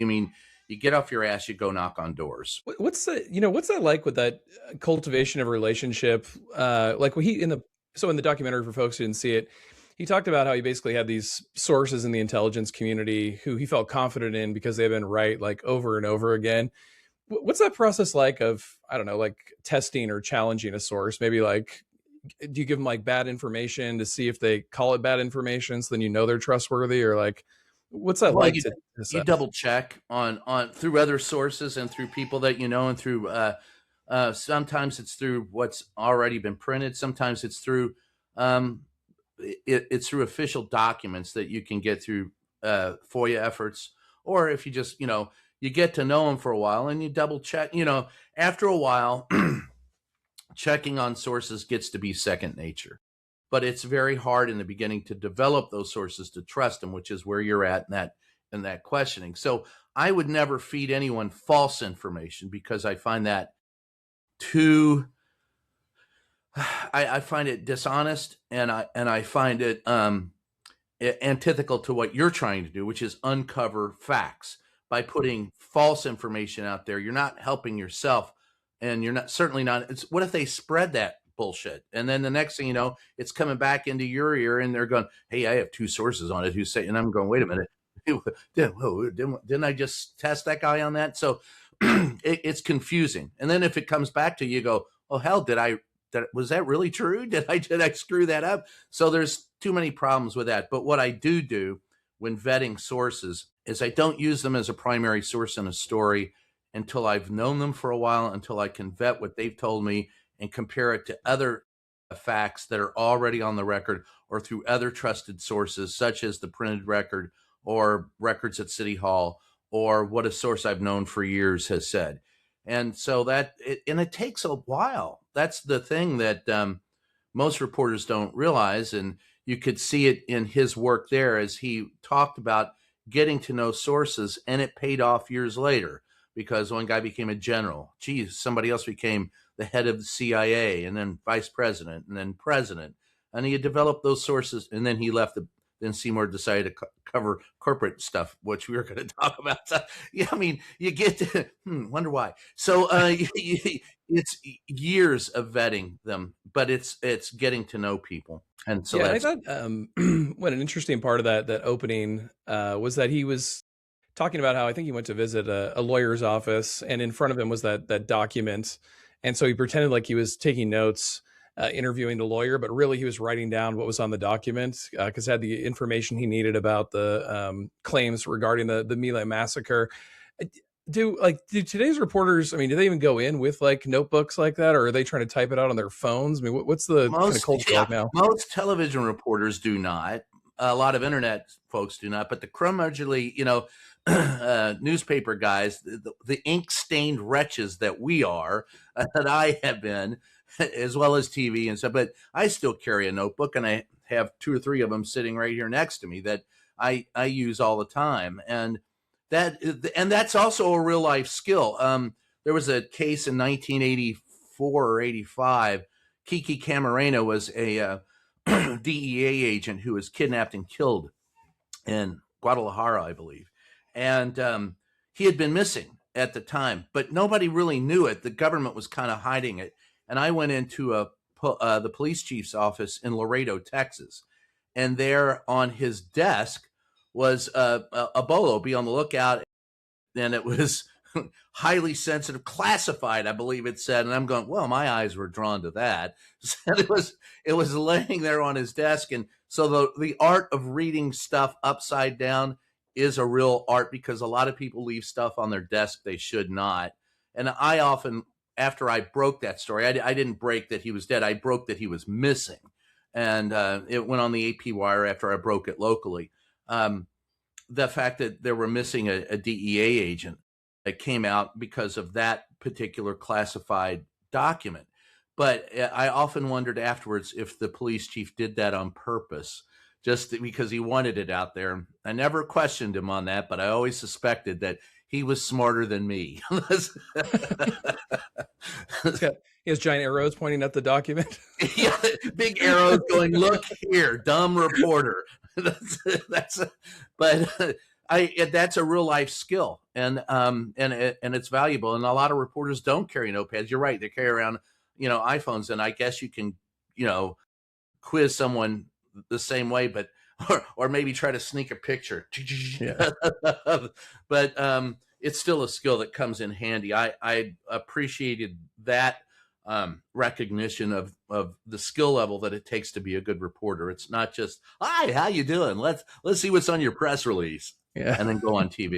I mean, you get off your ass, you go knock on doors. What's what's that like with that cultivation of a relationship? Like when he in the so in the documentary for folks who didn't see it, he talked about how he basically had these sources in the intelligence community who he felt confident in because they've been right like over and over again. What's that process like of, I don't know, like testing or challenging a source? Maybe like, do you give them like bad information to see if they call it bad information so then they're trustworthy, or like what's that Well, like to test you that? double check on through other sources and through people that you know, and through sometimes it's through what's already been printed. Sometimes it's through um, it's through official documents that you can get through FOIA efforts, or if you just you get to know them for a while and you double check. After a while, checking on sources gets to be second nature. But it's very hard in the beginning to develop those sources to trust them, which is where you're at in that questioning. So I would never feed anyone false information because I find that too I find it dishonest, and I find it antithetical to what you're trying to do, which is uncover facts. By putting false information out there, you're not helping yourself, and you're not certainly not. It's what if they spread that bullshit, and then the next thing you know, it's coming back into your ear, and they're going, "Hey, I have two sources on it who say," and I'm going, "Wait a minute, didn't I just test that guy on that?" So it's confusing, and then if it comes back to you, you go, "Oh hell, was that really true? Did I screw that up?" So there's too many problems with that. But what I do when vetting sources is I don't use them as a primary source in a story until I've known them for a while, until I can vet what they've told me and compare it to other facts that are already on the record or through other trusted sources, such as the printed record or records at City Hall or what a source I've known for years has said. And so it takes a while. That's the thing that most reporters don't realize. And you could see it in his work there as he talked about getting to know sources, and it paid off years later because one guy became a general. Geez, somebody else became the head of the CIA, and then vice president, and then president. And he had developed those sources, and then he left. Then Seymour decided to cover corporate stuff, which we were going to talk about. So, yeah, I mean, you get to wonder why. So it's years of vetting them, but it's getting to know people, and so Yeah, and I that's thought what an interesting part of that opening was that he was talking about how I think he went to visit a lawyer's office, and in front of him was that document, and so he pretended like he was taking notes, interviewing the lawyer, but really he was writing down what was on the document because it had the information he needed about the claims regarding the My Lai massacre. Uh, do today's reporters? I mean, do they even go in with like notebooks like that, or are they trying to type it out on their phones? I mean, what's the kind of most culture yeah like now? most television reporters do not. A lot of internet folks do not, but the curmudgeonly, newspaper guys, the ink stained wretches that we are, that I have been, as well as TV and stuff. But I still carry a notebook, and I have two or three of them sitting right here next to me that I use all the time, and that's also a real life skill. There was a case in 1984 or 85. Kiki Camarena was a DEA agent who was kidnapped and killed in Guadalajara, I believe. And he had been missing at the time, but nobody really knew it. The government was kind of hiding it. And I went into the police chief's office in Laredo, Texas. And there on his desk was a bolo, be on the lookout. And it was highly sensitive, classified, I believe it said. And I'm going, well, my eyes were drawn to that. So it was laying there on his desk. And so the art of reading stuff upside down is a real art because a lot of people leave stuff on their desk they should not. And I often, after I broke that story, I didn't break that he was dead. I broke that he was missing. And it went on the AP wire after I broke it locally. The fact that they were missing a DEA agent that came out because of that particular classified document. But I often wondered afterwards if the police chief did that on purpose, just because he wanted it out there. I never questioned him on that, but I always suspected that he was smarter than me. He has giant arrows pointing at the document. Yeah, big arrows going, look here, dumb reporter. that's, but That's a real life skill, and it's valuable. And a lot of reporters don't carry notepads. You're right; they carry around, iPhones, and I guess you can, quiz someone the same way, but or maybe try to sneak a picture. Yeah. But it's still a skill that comes in handy. I appreciated that recognition of the skill level that it takes to be a good reporter. It's not just, "Hi, how you doing? Let's see what's on your press release," Yeah. and then go on TV.